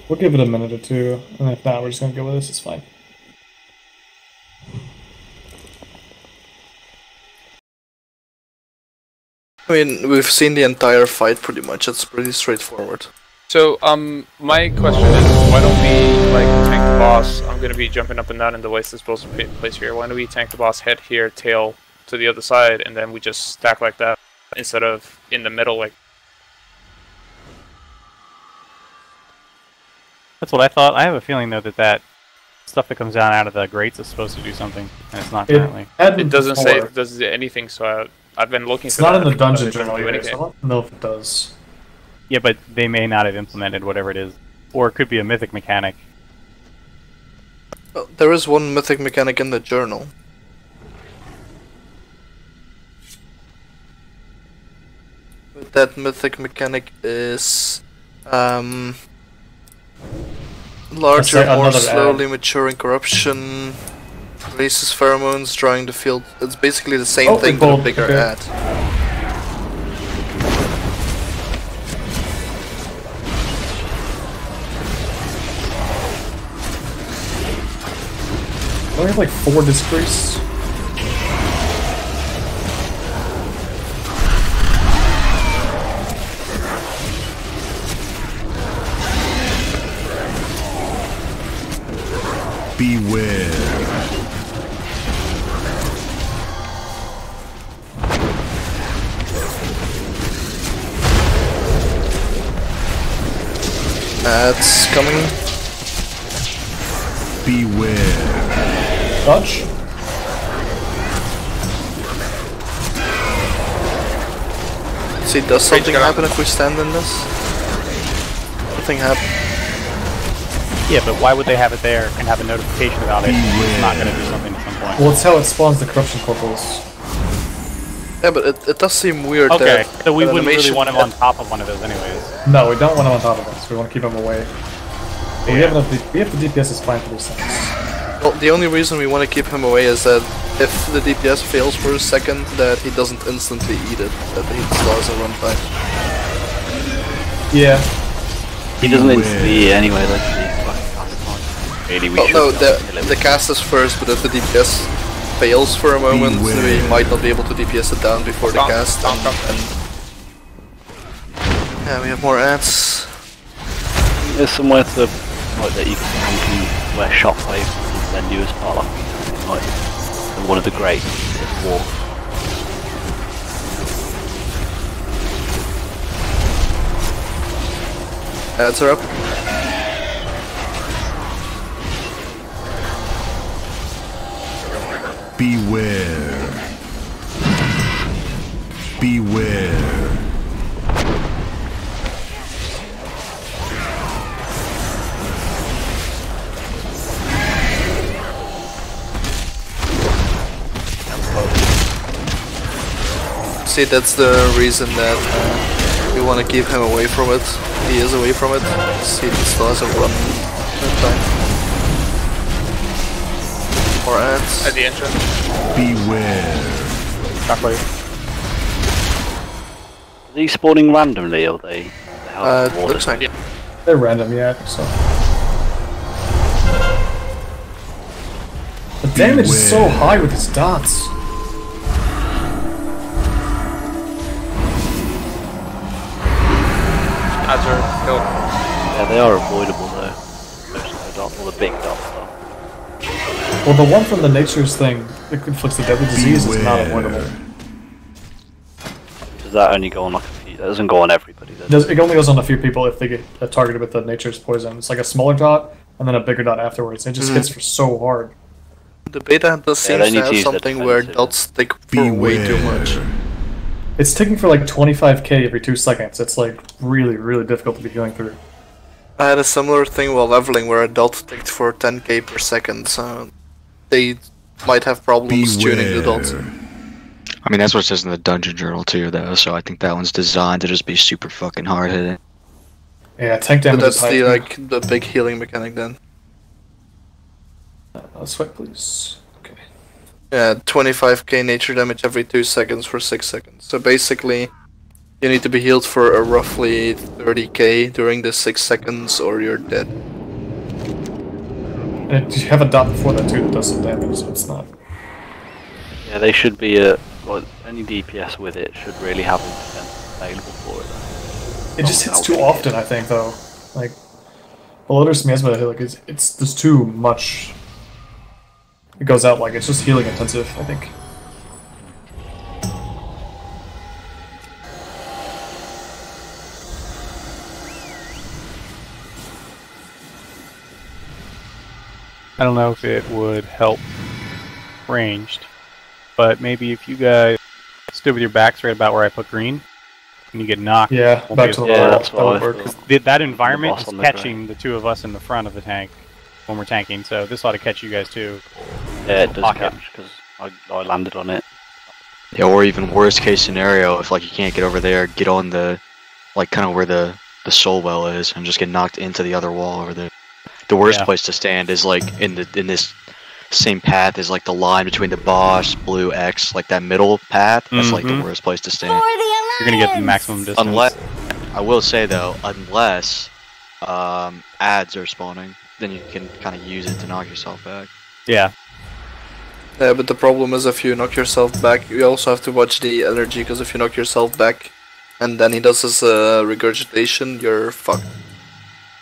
We'll give it a minute or two, and if not, we're just gonna go with this. It's fine. I mean, we've seen the entire fight pretty much. It's pretty straightforward. So, my question is, why don't we, like, tank the boss? I'm gonna be jumping up and down in the waste disposal place here. Why don't we tank the boss head here, tail to the other side, and then we just stack like that, instead of in the middle, like... That's what I thought. I have a feeling, though, that stuff that comes down out of the grates is supposed to do something, and it's not currently. It doesn't say it does anything, so I've been looking for that. It's not in the dungeon journal do either, anything. so I don't know if it does. Yeah, but they may not have implemented whatever it is. Or it could be a mythic mechanic. Well, there is one mythic mechanic in the journal. That mythic mechanic is larger, more slowly maturing corruption, releases pheromones, drying the field. It's basically the same thing, but a bigger ad. Don't we have like 4 disgrace? Beware. That's coming. Beware. Dodge? See, does something happen if we stand in this? Nothing happens. Yeah, but why would they have it there and have a notification about it? It's not going to do something at some point. Well, it's how it spawns the corruption corporals. Yeah, but it does seem weird. Okay, that so we wouldn't really animation want him on top of one of those anyways. No, we don't want him on top of us. We want to keep him away. But we have the DPS is fine for these things. Well, the only reason we want to keep him away is that if the DPS fails for a second, that he doesn't instantly eat it, that he still has a runtime. Yeah. He doesn't instantly eat anyway, let's see. Really, we no, the cast is first, but if the DPS fails for a moment, we might not be able to DPS it down before the cast. Yeah, we have more ads. There's somewhere to like that you can wear shockwave and then do as part of like one of the great war. Ads are up. Beware. Beware. See, that's the reason that we want to keep him away from it. He is away from it. See, he still has a run time. More ads. At the entrance. Beware. Shockwave. Are these spawning randomly or they looks like it. They're random, yeah, I think so. The damage is so high with his dots. Ads are killed. Yeah, they are avoidable though. Most of the dots, or the big dots are. Well, the one from the nature's thing that inflicts the deadly disease is not avoidable. Does that only go on like a few? That doesn't go on everybody. It only goes on a few people if they get targeted with the nature's poison. It's like a smaller dot and then a bigger dot afterwards. It just hits for so hard. The beta does seem to have something where dots stick for way too much. It's ticking for like 25k every 2 seconds. It's like really, really difficult to be healing through. I had a similar thing while leveling where a dot ticked for 10k per second, so they might have problems tuning the dots. I mean, that's what it says in the dungeon journal too, though, so I think that one's designed to just be super fucking hard hitting. Yeah, tank damage But is that's high. the big healing mechanic then. Sweat, please. Okay. Yeah, 25k nature damage every 2 seconds for 6 seconds. So basically, You need to be healed for a roughly 30k during the 6 seconds or you're dead. And you have a dot before that too that does some damage, so it's not. Yeah, they should be a. Well, any DPS with it should really have a defense available for it. It just hits too often, I think, though. Like, Beloder's Miasma, like, it's there's too much. It goes out like it's just healing intensive, I think. I don't know if it would help ranged, but maybe if you guys stood with your backs right about where I put green, when you get knocked, Yeah, back to the Yeah, wall. that's That what would I work. thought. that environment boss is on the catching the two of us in the front of the tank when we're tanking, so this ought to catch you guys too. Yeah, it does Pocket. catch because I landed on it. Yeah, or even worst case scenario, if like you can't get over there, get on the, like kind of where the soul well is, and just get knocked into the other wall over there. The worst Yeah. place to stand is like in this same path is like the line between the boss, blue X, like that middle path. That's like the Mhm. worst place to stand. You're gonna get the maximum distance. Unless, I will say though, unless ads are spawning, then you can kind of use it to knock yourself back. Yeah. Yeah, but the problem is if you knock yourself back, you also have to watch the energy, because if you knock yourself back and then he does his regurgitation, you're fucked.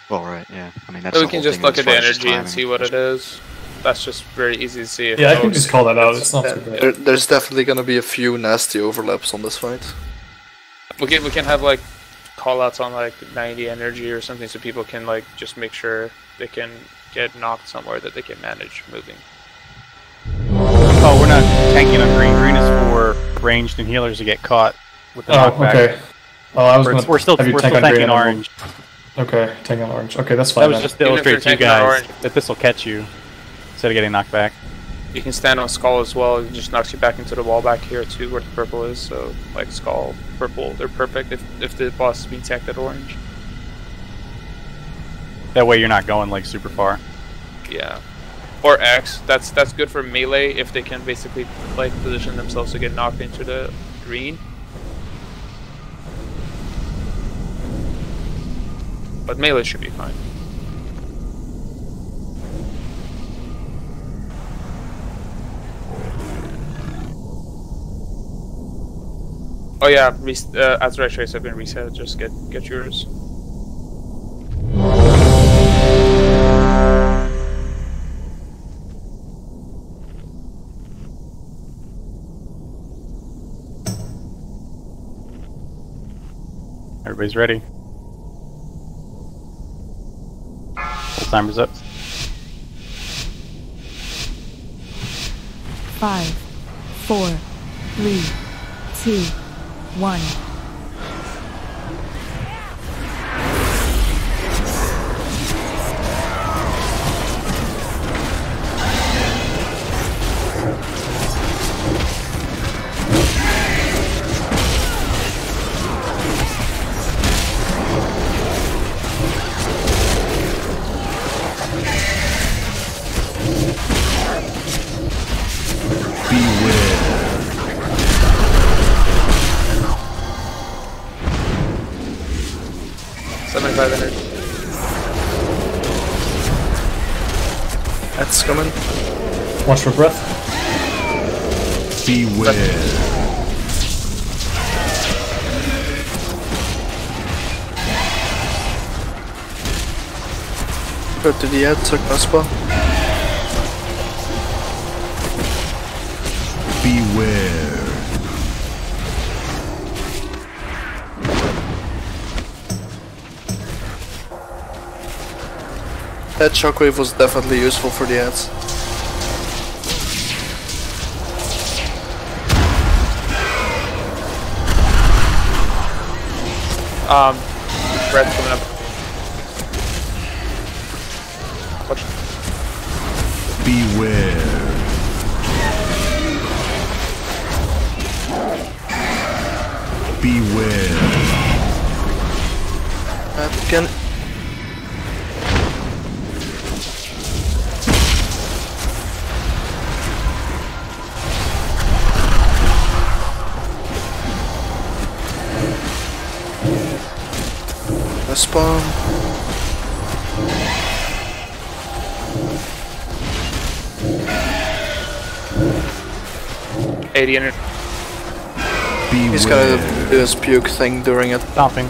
Well, right, yeah. I mean, that's So the we can whole just thing look as at the far as just energy and timing. see what it is. That's just very easy to see. If Yeah, I can just call that out. It's not too bad. There's definitely gonna be a few nasty overlaps on this fight. We can have like callouts on like 90 energy or something, so people can like just make sure they can get knocked somewhere that they can manage moving. Oh, we're not tanking on green. Green is for ranged and healers to get caught with the Oh, knockback. okay. Oh, I was gonna We're still have you tank on green tanking and then we'll- orange. Okay, tank on orange. Okay, that's fine. That was then. just to Even if illustrate to you're you tanking on guys orange. that this will catch you instead of getting knocked back. You can stand on skull as well. It just knocks you back into the wall back here too, where the purple is. So like skull, purple, they're perfect if the boss is being tanked at orange. That way you're not going like super far. Yeah. Or X. That's good for melee if they can basically like position themselves to get knocked into the green. But melee should be fine. Oh yeah, Azeroth trace have been reset. Just get yours. Everybody's ready. Full timer's up. 5, 4, 3, 2, 1. Beware. 75 energy. That's coming. Watch for breath. Beware. Go to the ad, suck Naspa. Beware. That shockwave was definitely useful for the ads. Breath coming up. Watch. Beware. Beware. Can spawn. 80 in it. He's gonna do his puke thing during it. Stomping.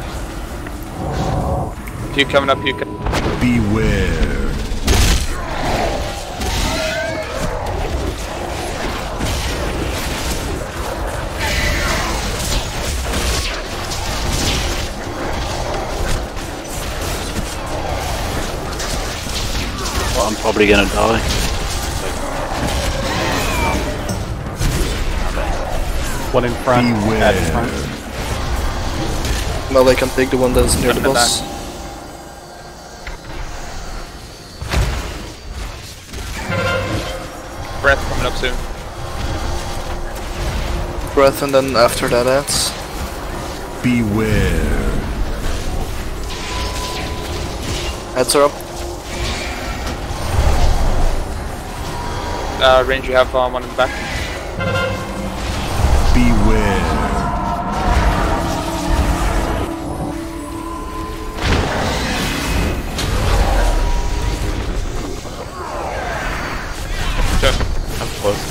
Puke coming up, puke. Beware. Well, I'm probably gonna die. One in front. Beware. At the front. Melee can take the one that's near the Coming boss. Breath coming up soon. Breath, and then after that adds. Beware. Heads are up. Range, you have one in the back. Beware. I'm close.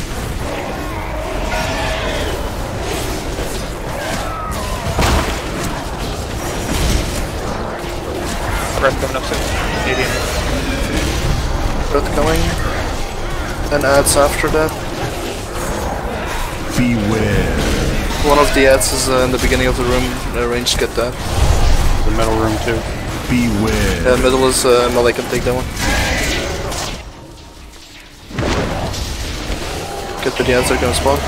Breath coming up soon. 80 in it. Breath coming. And adds after that. Beware. One of the ads is in the beginning of the room. Range to get that. The middle room too. Beware. Middle is melee can take that one. Get to the ads, they're gonna spawn.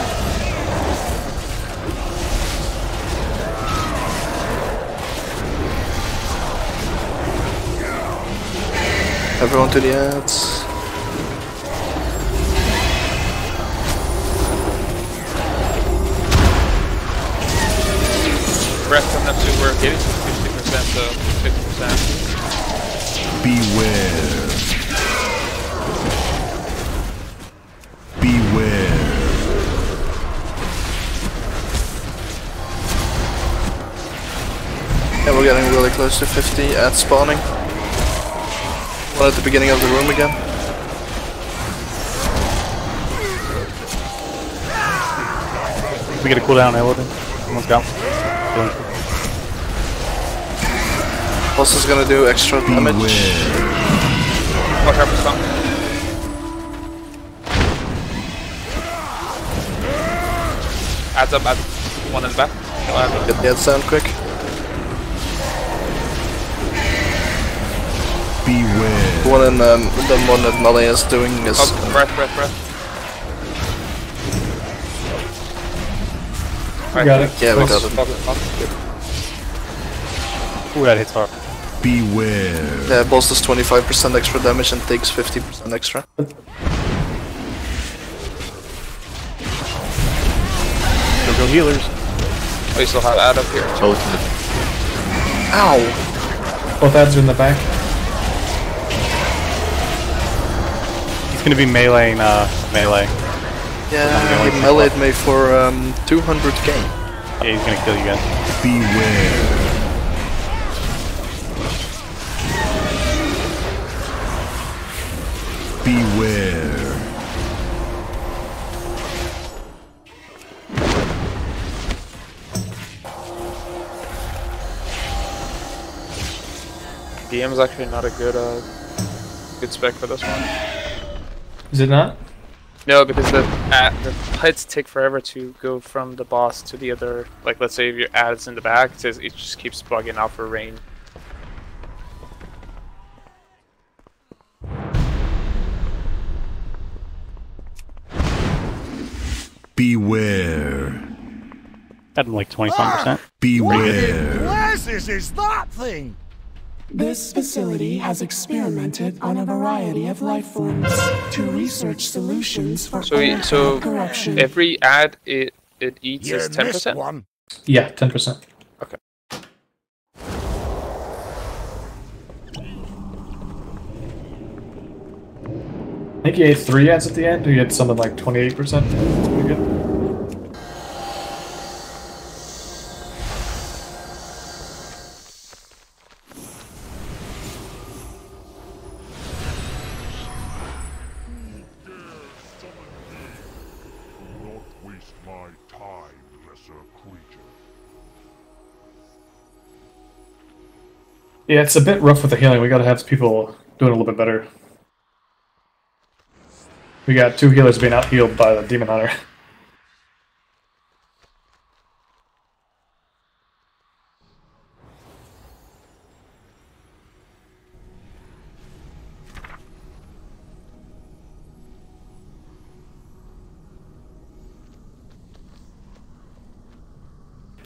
Everyone to the ads. Breath coming up soon. We're getting to 50%, so 50%. Beware. Beware. Yeah, we're getting really close to 50 at spawning. One at the beginning of the room again. We get a cooldown, Elodin. Someone's got one. Boss is gonna do extra damage. Watch out for stomp. Adds up, adds one in the back. Get the ads down quick. Beware. The one that melee is doing is. Oh, breath. We got it. Yeah, we got it. Ooh, that hits hard. Beware. Yeah, boss does 25% extra damage and takes 50% extra. Go healers. We still have ad up here. Both in the Ow! Both ads are in the back. He's gonna be meleeing melee. Yeah, he meleeed me for 200k. Yeah, he's gonna kill you guys. Beware. Beware. DM is actually not a good spec for this one. Is it not? No, because the hits take forever to go from the boss to the other. Like, let's say if your ad is in the back, it just keeps bugging out for rain. Beware. Had him like 25%. Beware. Glasses is that thing? This facility has experimented on a variety of life forms to research solutions for So corruption. every ad it eats is 10%? One. Yeah, 10%. Okay. I think he ate 3 ads at the end. He had something like 28%. That's pretty good. Yeah, it's a bit rough with the healing. We gotta have people doing a little bit better. We got 2 healers being out-healed by the Demon Hunter.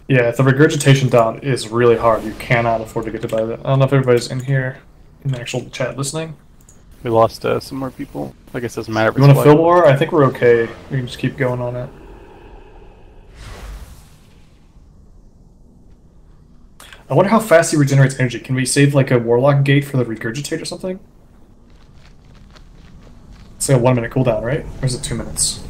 Yeah, the regurgitation down is really hard. You cannot afford to get to by that. I don't know if everybody's in here in the actual chat listening. We lost some more people. I guess it doesn't matter. You want to fill more? I think we're okay. We can just keep going on it. I wonder how fast he regenerates energy. Can we save like a Warlock gate for the regurgitate or something? It's like a 1 minute cooldown, right? Or is it 2 minutes?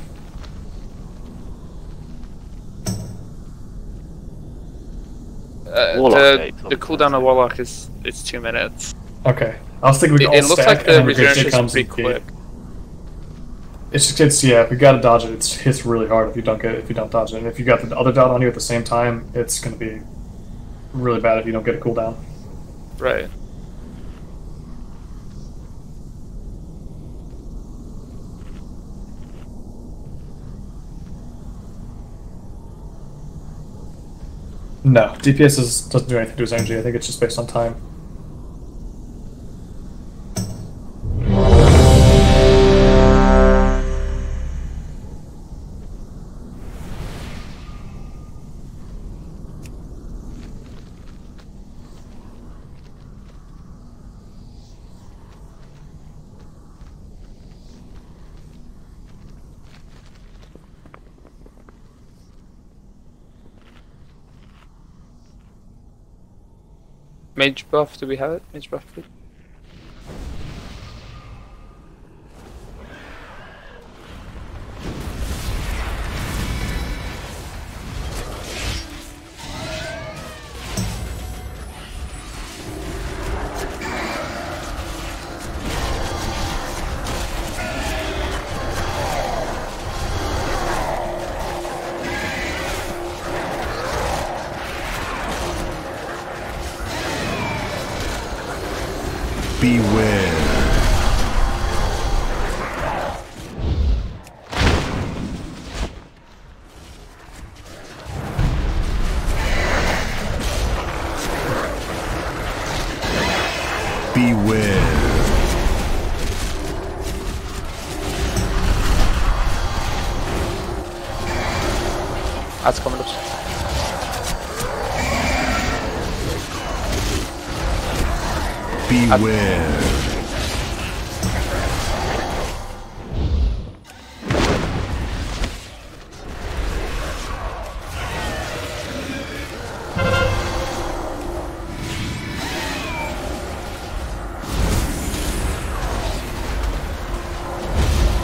The cooldown of Warlock is 2 minutes. Okay. I was thinking we could all It looks stack like the and regeneration is comes pretty in quick. It's just, yeah, we gotta dodge it. It hits really hard if you don't dodge it. And if you got the other dot on you at the same time, it's gonna be really bad if you don't get a cooldown. Right. No, DPS doesn't do anything to his energy. I think it's just based on time. Mage buff, do we have it? Mage buff, please. Beware. Beware. That's coming up. Beware.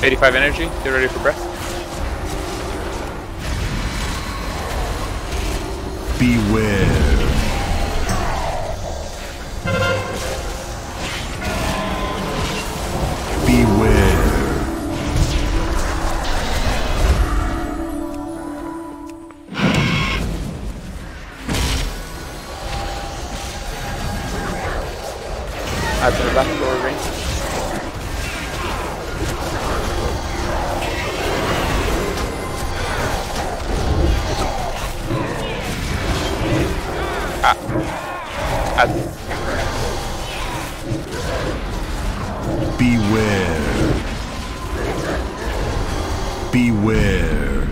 $85 energy, get ready for breath. Beware. Beware. Add to the back lower range. Add. Beware. Beware.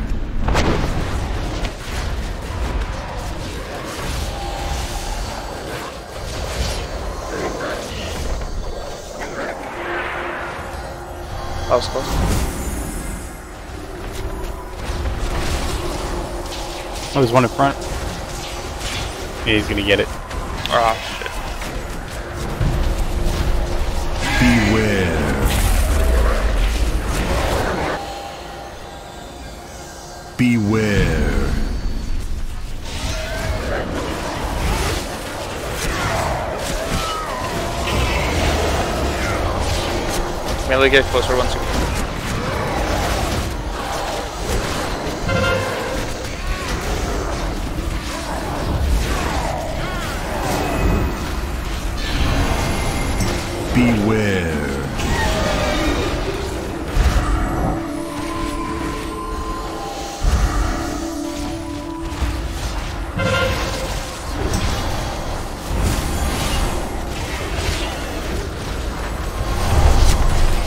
That was close. Oh, there's one in front. Yeah, he's gonna get it. Ah, shit. Beware. Beware. Melee get closer once again. Beware.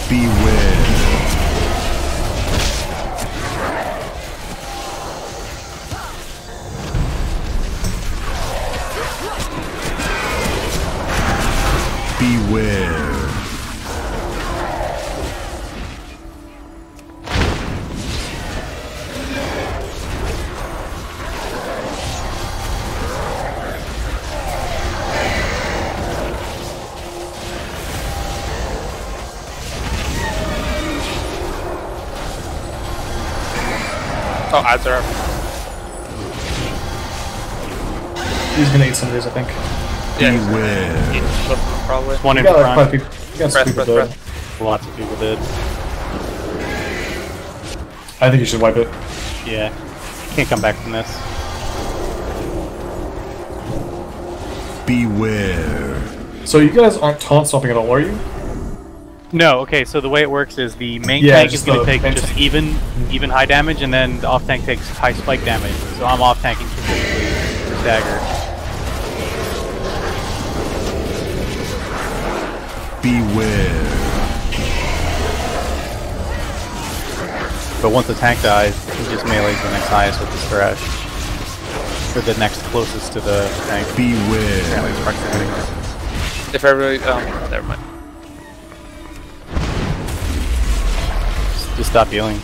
Beware. Beware. Oh, Azeroth. He's gonna eat some of these, I think. Yeah, Beware. probably. One in You got quite a front. few. You got some people dead. Lots of people did. I think you should wipe it. Yeah. Can't come back from this. Beware. So you guys aren't taunt stopping at all, are you? No, okay, so the way it works is the main Yeah, tank is just going to the take main just tank. even high damage, and then the off tank takes high spike damage. So I'm off tanking specifically with dagger. Beware. But once the tank dies, he just melees the next highest with his thresh. Or the next closest to the tank. Beware. Apparently it's proximity. If everybody, never mind. Just stop healing.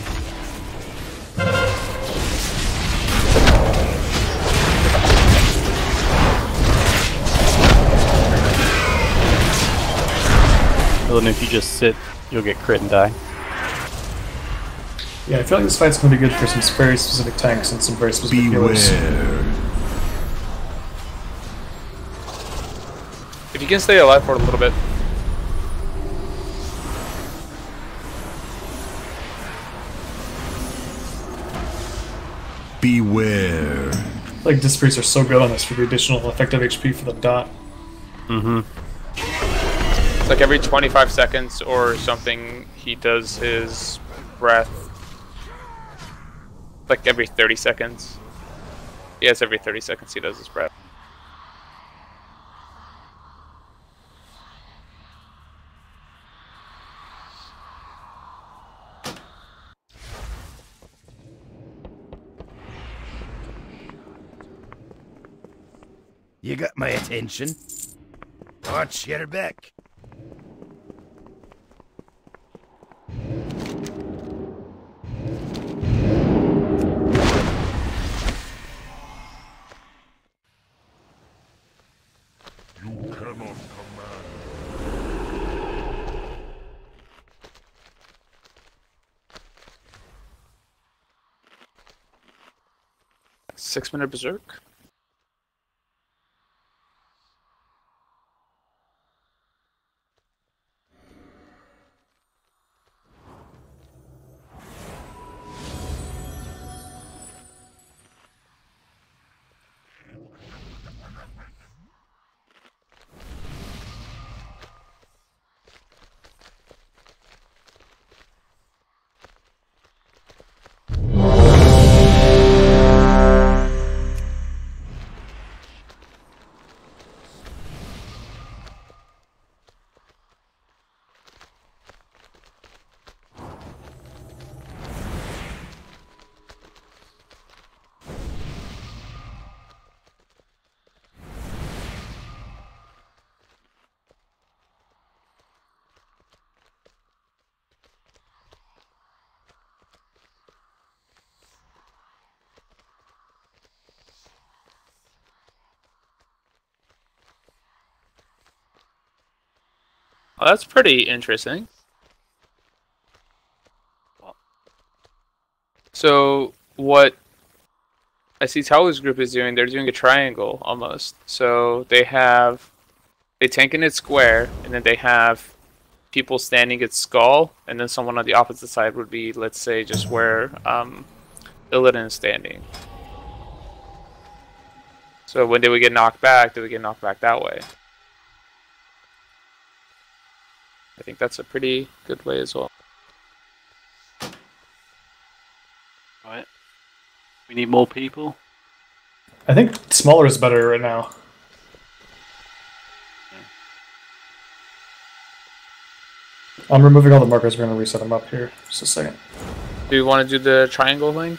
Well, then if you just sit, you'll get crit and die. Yeah, I feel like this fight's gonna be good for some very specific tanks and some very specific healers. Beware. If you can stay alive for a little bit. Beware. Like, Dispriests are so good on this for the additional effective HP for the dot. Mm-hmm. It's like every 25 seconds or something, he does his breath. Like every 30 seconds. Yes, every 30 seconds he does his breath. You got my attention. Watch your back. You cannot command. 6-minute berserk. Oh, that's pretty interesting. So what I see Talu's group is doing, they're doing a triangle almost. So they tank in its square, and then they have people standing its skull, and then someone on the opposite side would be, let's say, just where Illidan is standing. So when they would get knocked back, they would get knocked back that way. I think that's a pretty good way as well. Right. We need more people. I think smaller is better right now. I'm removing all the markers. We're going to reset them up here. Just a second. Do you want to do the triangle thing?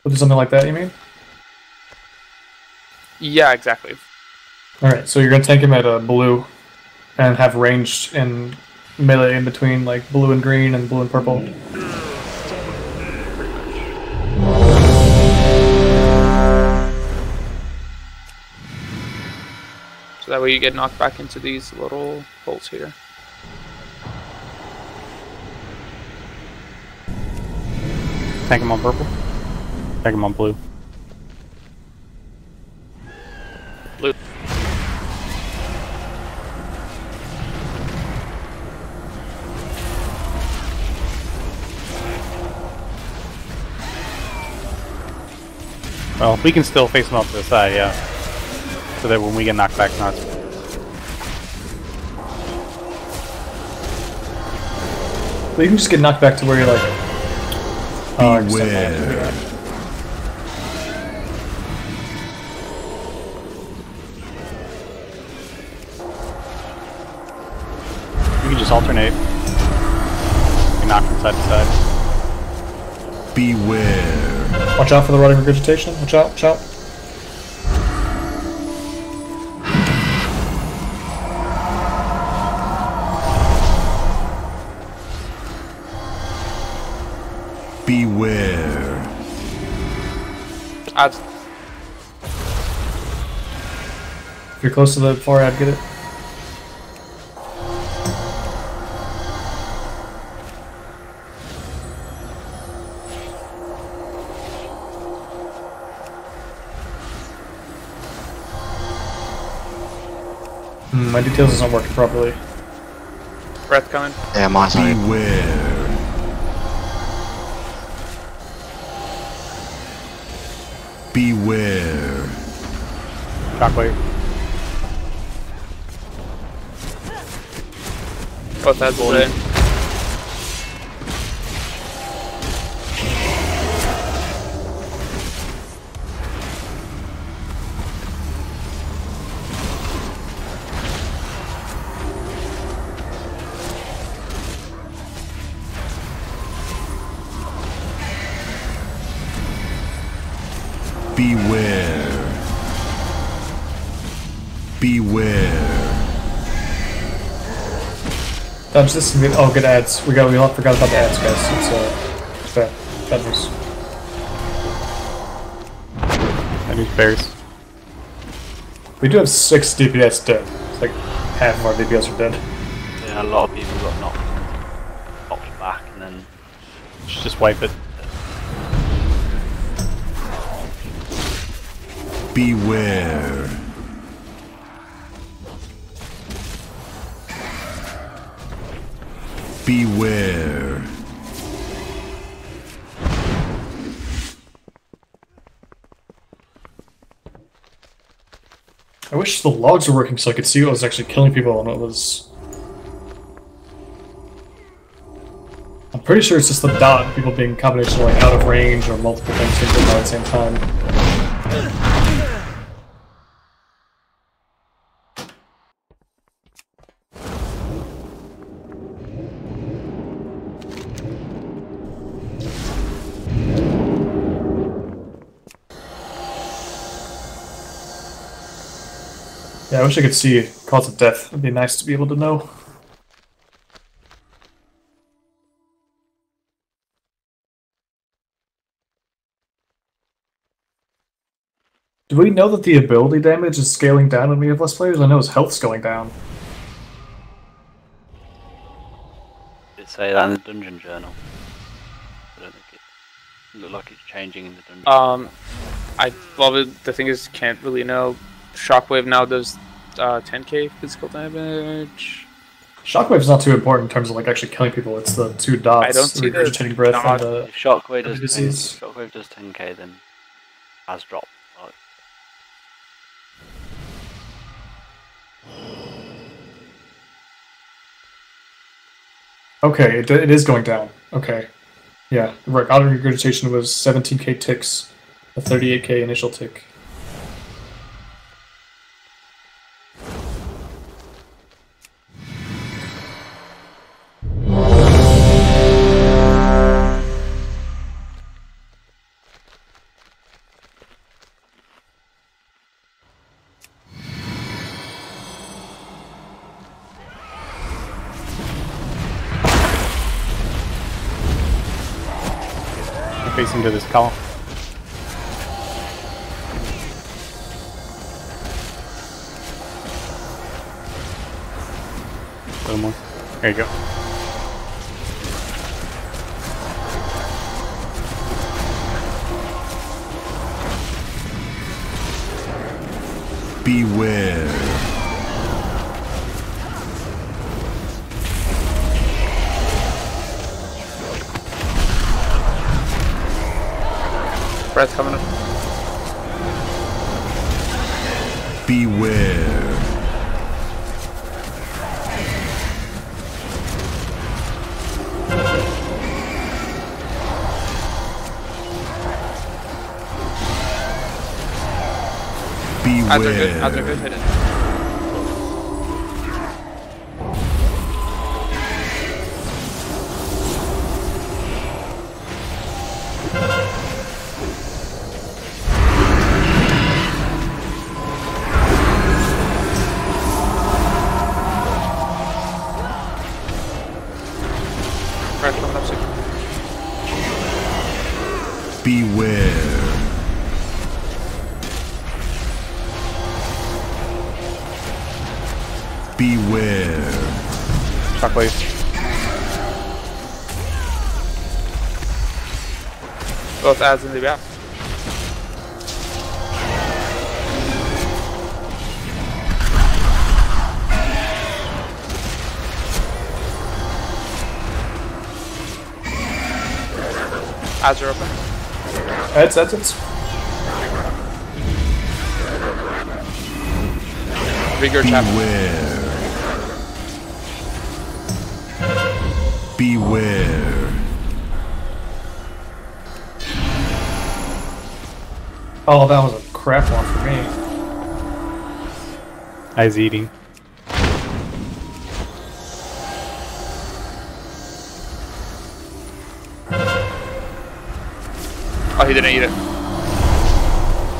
We'll do something like that, you mean? Yeah, exactly. Alright, so you're going to tank him at a blue and have ranged in melee in between like blue and green and blue and purple. So that way you get knocked back into these little holes here. Tank him on purple. Tank him on blue. Blue. Well, we can still face him off to the side, yeah. So that when we get knocked back, not. Well, you can just get knocked back to where you're like. Beware. You can just alternate. You can knock from side to side. Beware. Watch out for the rotting regurgitation. Watch out, watch out. Beware. If you're close to the far ad, get it. My details isn't working properly. Breath coming. Yeah, my side. Beware. Beware. Shockwave. Both heads away. Beware. Beware. Dodge this and get, oh, good ads. We all forgot about the ads, guys. It's bad. Bad news. That news bears. We do have 6 DPS dead. It's like half of our DPS are dead. Yeah, a lot of people got knocked back and then Just wipe it. Beware. Beware. I wish the logs were working so I could see what was actually killing people and what was... I'm pretty sure it's just the dot and people being combinationally out of range or multiple things being going on at the same time. Yeah, I wish I could see cause of death. It'd be nice to be able to know. Do we know that the ability damage is scaling down when we have less players? I know his health's going down. did it say that in the dungeon journal? I don't think it looked like it's changing in the dungeon. Well, the thing is, can't really know. Shockwave now does 10k physical damage. Shockwave's not too important in terms of like actually killing people. It's the 2 dots, I don't see the regurgitating breath, and dot. the If Shockwave does 10, disease. if Shockwave does 10k, then has dropped. Like, Okay, it is going down. Okay. Yeah, right. Auto regurgitation was 17k ticks, a 38k initial tick. Face into this column. A little more. There you go. Beware. Breath coming up. Beware. Ads are good. Beware. Hit it. Breath coming up soon. Beware. Beware. Shockwave. Both ads in the back. Ads are open. It's. Vigor tap. Beware. Oh, that was a crap one for me. Eyes eating. Oh, he didn't eat it.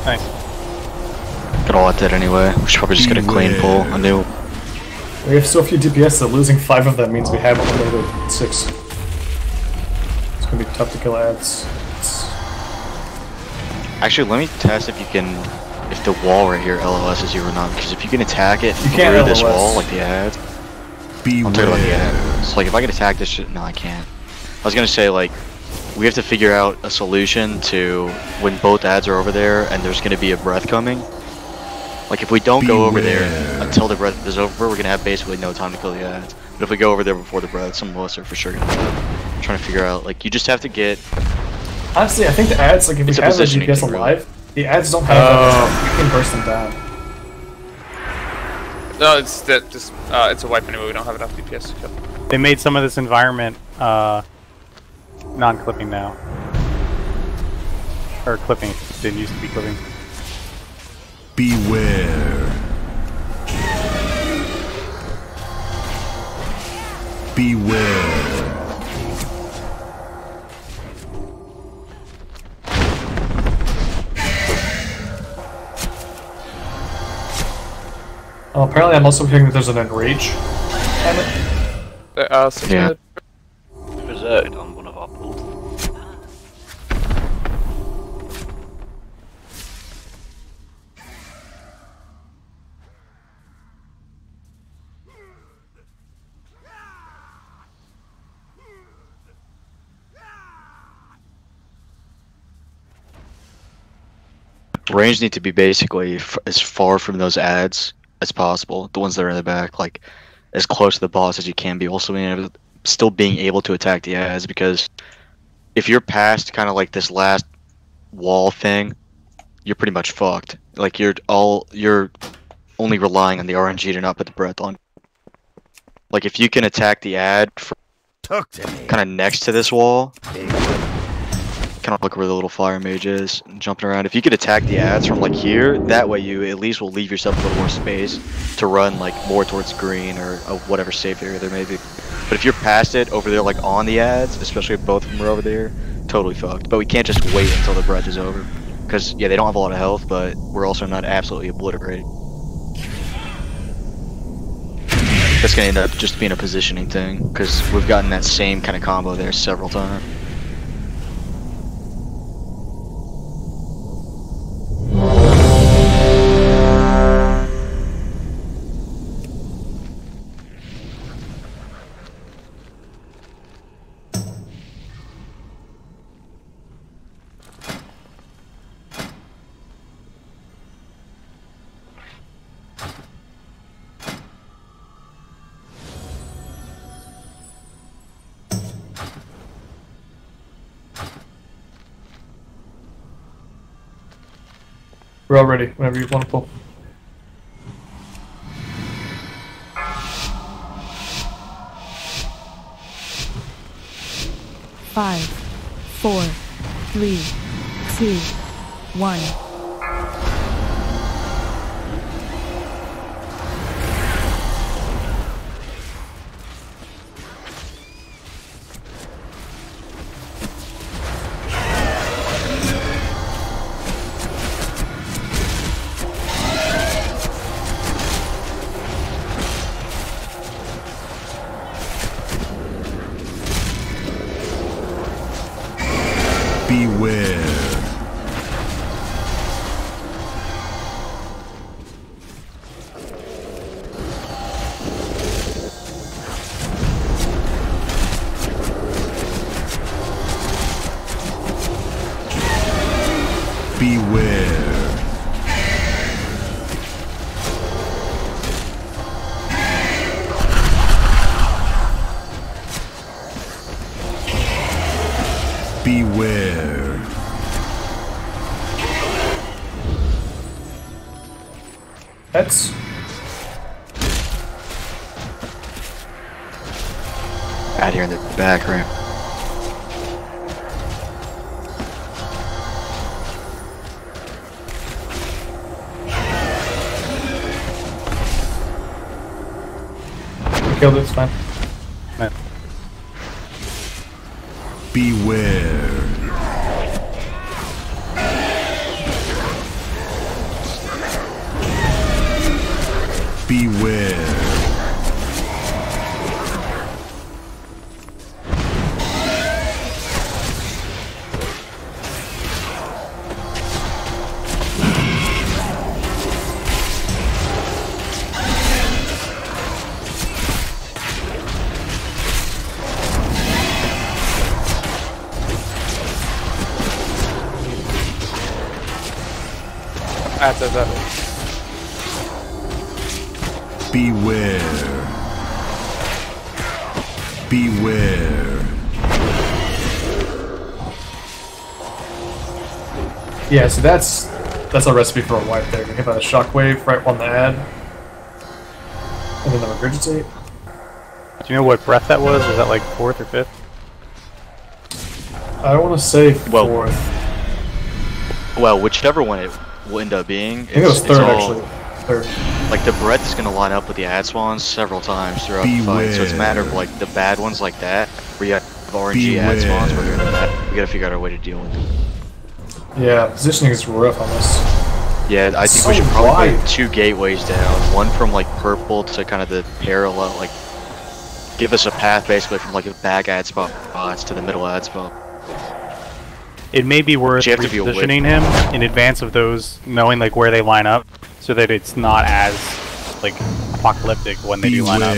Nice. Got all at that anyway. We should probably just get a clean pull. I knew. We have so few DPS that losing 5 of them means we have only 6. It's gonna be tough to kill ads. Actually, let me test if you can, if the wall right here LOSs you or not. Because if you can attack it You can't through this LOS. wall, like the ad. I'm talking about the ad. So like, if I can attack this shit, no, I can't. I was gonna say like, we have to figure out a solution to when both ads are over there and there's gonna be a breath coming. Like if we don't go over there until the breath is over, we're gonna have basically no time to kill the ads. But if we go over there before the breath, some of us are for sure gonna die. Trying to figure out, like, you just have to get. Honestly, I think the ads, like if we It's a have the positioning DPS thing, really. alive, the ads don't have that. We can burst them down. No, it's that just it's a wipe anyway. We don't have enough DPS to kill. They made some of this environment non-clipping now. Or clipping. It didn't used to be clipping. Beware. Beware. Apparently, I'm also hearing that there's an enrage. Yeah. Berserked on one of our pools. Range need to be basically as far from those ads as possible. The ones that are in the back, like as close to the boss as you can be, also still being able to attack the ads, because if you're past kind of like this last wall thing, you're pretty much fucked. Like you're only relying on the RNG to not put the breath on. Like if you can attack the ad kind of next to this wall, kind of like where the little fire mage is, and jumping around. If you could attack the ads from like here, that way you at least will leave yourself a little more space to run like more towards green or whatever safe area there may be. But if you're past it over there, like on the ads, especially if both of them are over there, totally fucked. But we can't just wait until the breath is over, because yeah, they don't have a lot of health, but we're also not absolutely obliterated. That's gonna end up just being a positioning thing, because we've gotten that same kind of combo there several times. We're all ready, whenever you want to pull. Five, 4, 3, 2, 1. Beware. Beware. Beware. That's Out here in the back room. killed it, it's fine. Beware. Beware. After that. Beware. Beware. Yeah, so that's a recipe for a wipe there. You hit by the shockwave right on the ad, and then the regurgitate. Do you know what breath that was? Was that like 4th or 5th? I don't want to say 4th. Well, whichever one it will end up being. I think it was 3rd actually. 3rd. Like the breath is gonna line up with the ad spawns several times throughout the fight, so it's a matter of like the bad ones like that, where you have RNG ad spawns, where they're in the back. We gotta figure out a way to deal with it. Yeah, positioning is rough on this. Yeah, I think we should probably put 2 gateways down. One from like purple to kind of the parallel, like give us a path basically from like the back ad spots to the middle ad spot. It may be worth repositioning him in advance of those, knowing like where they line up, so that it's not as like apocalyptic when they do line up.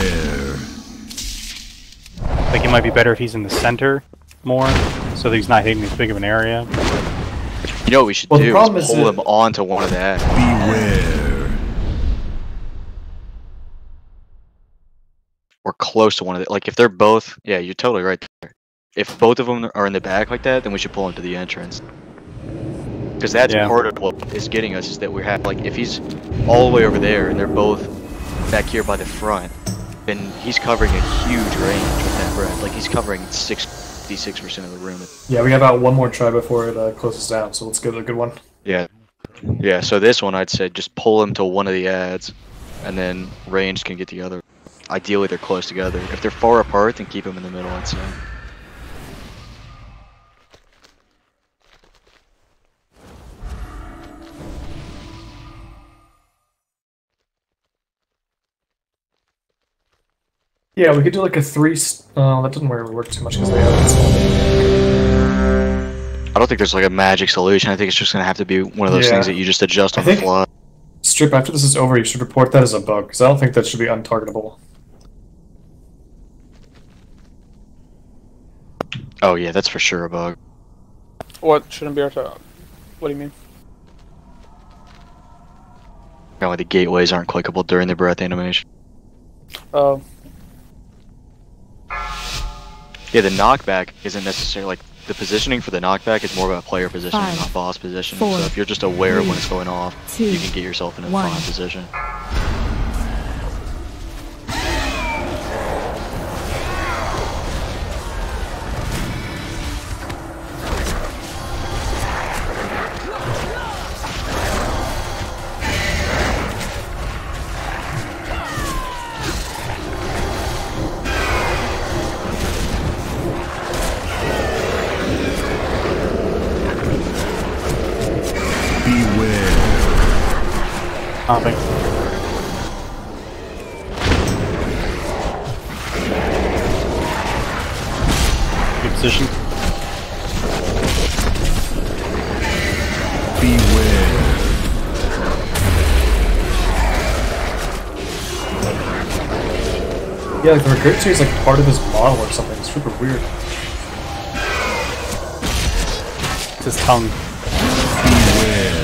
Like it might be better if he's in the center more, so that he's not hitting as big of an area. You know what we should do is pull him onto one of the ads. Beware. or close to one of the, like if they're both, yeah, you're totally right there. If both of them are in the back like that, then we should pull him to the entrance. Because that's part of what is getting us, is that we have, like, if he's all the way over there and they're both back here by the front, then he's covering a huge range with that breath. Like, he's covering 66% of the room. Yeah, we have about one more try before it closes down, so let's get a good one. Yeah. Yeah, so this one I'd say just pull him to one of the ads, and then range can get the other. Ideally, they're close together. If they're far apart, then keep them in the middle, I'd say. Yeah, we could do like a 3. That doesn't really work too much because they have it. I don't think there's like a magic solution. I think it's just gonna have to be one of those things that you just adjust on the fly. Strip, after this is over, you should report that as a bug, because I don't think that should be untargetable. Oh yeah, that's for sure a bug. What shouldn't be our What do you mean? Apparently the gateways aren't clickable during the breath animation. Oh. Yeah, the knockback isn't necessarily, like, the positioning for the knockback is more about player positioning, not boss position. So if you're just aware of when it's going off, you can get yourself in a fine position. Hopping. Good position. Beware. Yeah, like the regurgitator is like part of his model or something. It's super weird. It's his tongue. Beware.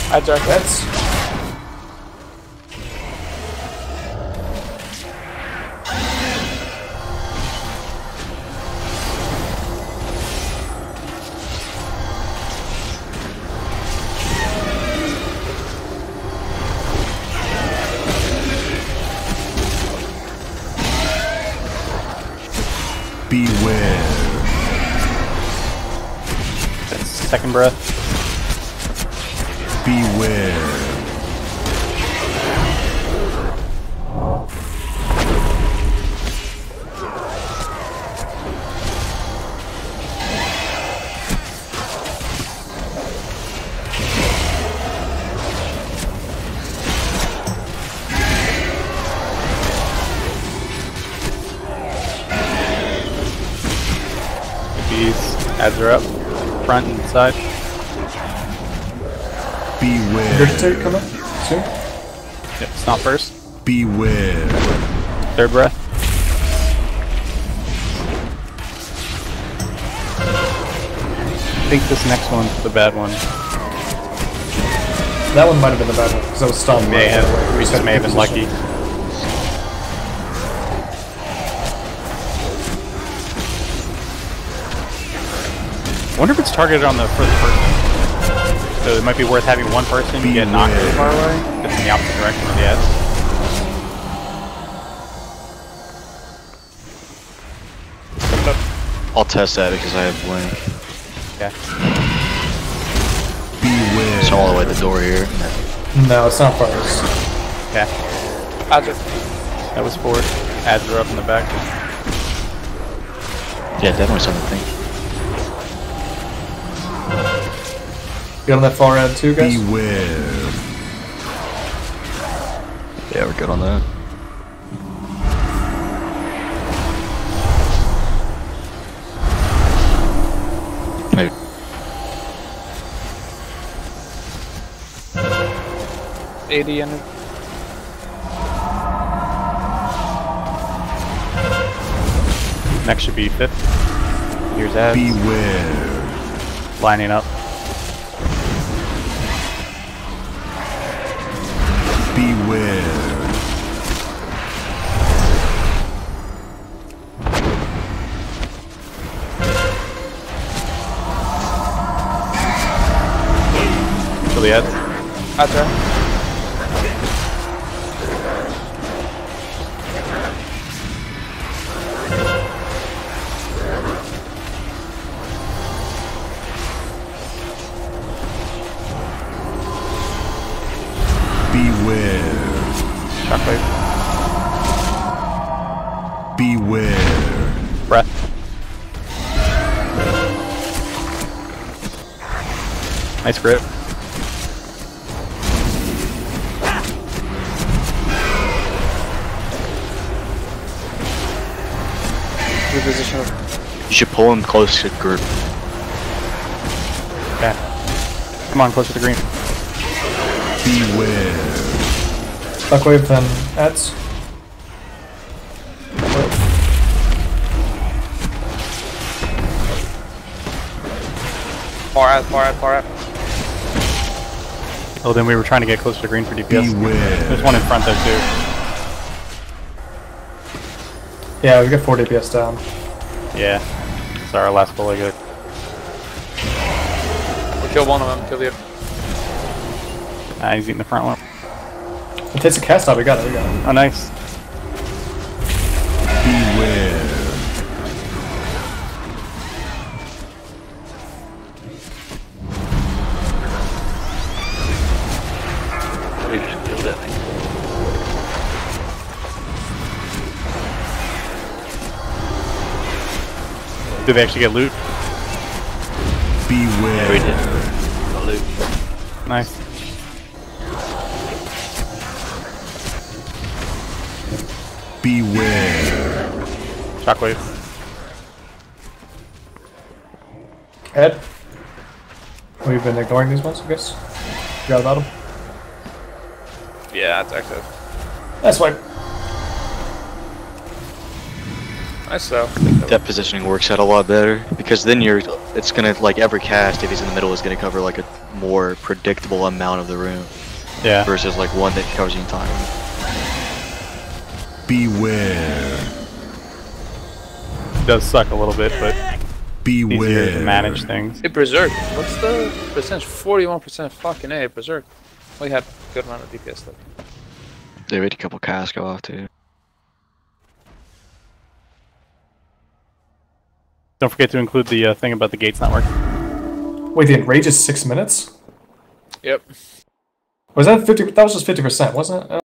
That's... Beware. That's second breath. Beware. These ads are up, front and side. Beware. Regurgitator come up soon? Yep, stomp first. Beware. Third breath. I think this next one's the bad one. That one might have been the bad one, because I was stomped. We just may have been lucky. I wonder if it's targeted on the first person. So it might be worth having one person get knocked really far away. It's in the opposite direction of the edge. I'll test that because I have blink. Yeah. Beware. So all the way to the door here. No, it's not fires. Yeah. That was forward. Ads are up in the back. Yeah, definitely something to think. Get on that far end too, guys? Beware. Yeah, we're good on that. Maybe. $80 in it. Next should be fifth. Here's ads. Beware. Lining up. Beware. Out there. Beware. Shockwave. Beware. Breath. Nice grip. Reposition. You should pull him close to the group. Okay. Come on, close to the green. Beware. Shockwave, then ads. Far out, far out, far out. Oh, then we were trying to get close to the green for DPS. Beware. There's one in front there too. Yeah, we got 4 DPS down. Yeah. Sorry, our last bullet good. We'll kill one of them, kill the other. Ah, he's eating the front one. It takes a cast out, we got it, we got it. Oh, nice. Beware. We just killed it, I think. Did they actually get loot? Beware. Yeah, we did. Got loot. Nice. Beware. Shockwave. Ed? We've been ignoring these ones, I guess. Forgot about them. Yeah, it's active. That's fine. Nice though. That positioning works out a lot better because then it's gonna like every cast if he's in the middle is gonna cover like a more predictable amount of the room. Yeah. Versus like one that covers the entire room. Beware. It does suck a little bit, but Beware. easier to manage things. Hey, Berserk. What's the percentage? 41% fucking A, Berserk. We had a good amount of DPS though. They had a couple casts go off too. Don't forget to include the thing about the gates not working. Wait, the enrage is 6 minutes? Yep. Was that 50? That was just 50%, wasn't it?